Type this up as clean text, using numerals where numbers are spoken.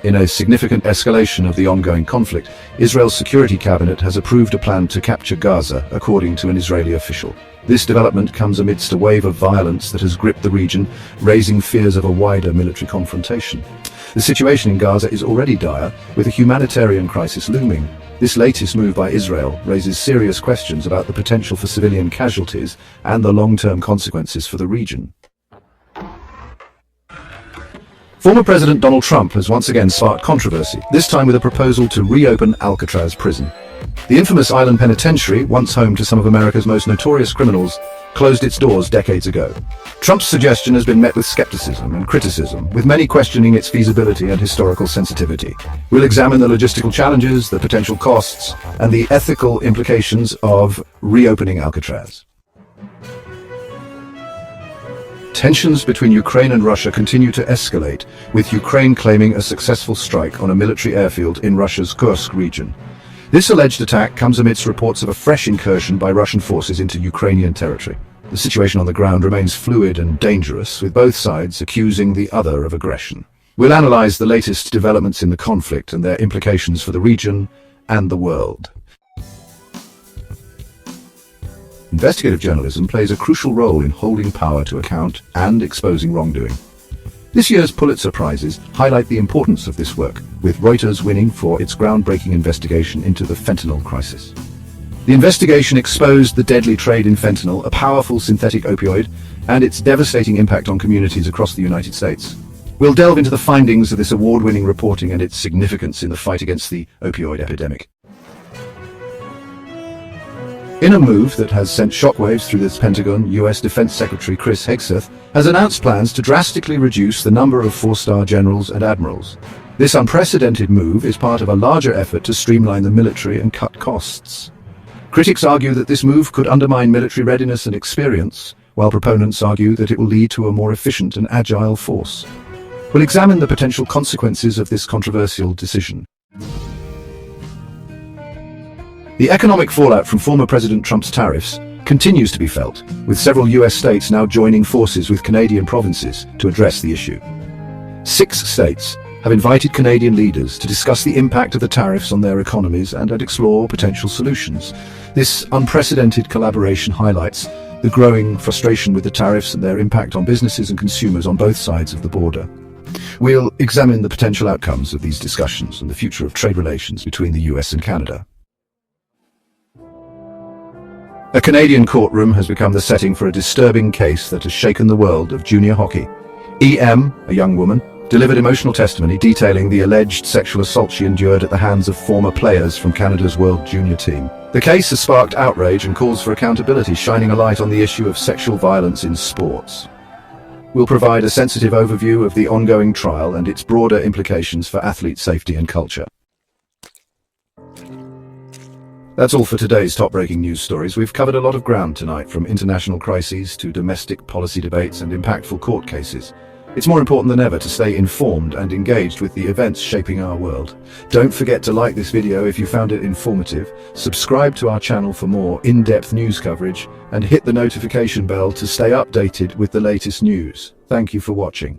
In a significant escalation of the ongoing conflict, Israel's security cabinet has approved a plan to capture Gaza, according to an Israeli official. This development comes amidst a wave of violence that has gripped the region, raising fears of a wider military confrontation. The situation in Gaza is already dire, with a humanitarian crisis looming. This latest move by Israel raises serious questions about the potential for civilian casualties and the long-term consequences for the region. Former President Donald Trump has once again sparked controversy, this time with a proposal to reopen Alcatraz prison. The infamous island penitentiary, once home to some of America's most notorious criminals, closed its doors decades ago. Trump's suggestion has been met with skepticism and criticism, with many questioning its feasibility and historical sensitivity. We'll examine the logistical challenges, the potential costs, and the ethical implications of reopening Alcatraz. Tensions between Ukraine and Russia continue to escalate, with Ukraine claiming a successful strike on a military airfield in Russia's Kursk region. This alleged attack comes amidst reports of a fresh incursion by Russian forces into Ukrainian territory. The situation on the ground remains fluid and dangerous, with both sides accusing the other of aggression. We'll analyze the latest developments in the conflict and their implications for the region and the world. Investigative journalism plays a crucial role in holding power to account and exposing wrongdoing. This year's Pulitzer Prizes highlight the importance of this work, with Reuters winning for its groundbreaking investigation into the fentanyl crisis. The investigation exposed the deadly trade in fentanyl, a powerful synthetic opioid, and its devastating impact on communities across the United States. We'll delve into the findings of this award-winning reporting and its significance in the fight against the opioid epidemic. In a move that has sent shockwaves through the Pentagon, U.S. Defense Secretary Hegseth has announced plans to drastically reduce the number of four-star generals and admirals. This unprecedented move is part of a larger effort to streamline the military and cut costs. Critics argue that this move could undermine military readiness and experience, while proponents argue that it will lead to a more efficient and agile force. We'll examine the potential consequences of this controversial decision. The economic fallout from former President Trump's tariffs continues to be felt, with several US states now joining forces with Canadian provinces to address the issue. 6 states have invited Canadian leaders to discuss the impact of the tariffs on their economies and explore potential solutions. This unprecedented collaboration highlights the growing frustration with the tariffs and their impact on businesses and consumers on both sides of the border. We'll examine the potential outcomes of these discussions and the future of trade relations between the US and Canada. A Canadian courtroom has become the setting for a disturbing case that has shaken the world of junior hockey. E.M., a young woman, delivered emotional testimony detailing the alleged sexual assault she endured at the hands of former players from Canada's World Junior team. The case has sparked outrage and calls for accountability, shining a light on the issue of sexual violence in sports. We'll provide a sensitive overview of the ongoing trial and its broader implications for athlete safety and culture. That's all for today's top-breaking news stories. We've covered a lot of ground tonight, from international crises to domestic policy debates and impactful court cases. It's more important than ever to stay informed and engaged with the events shaping our world. Don't forget to like this video if you found it informative, subscribe to our channel for more in-depth news coverage, and hit the notification bell to stay updated with the latest news. Thank you for watching.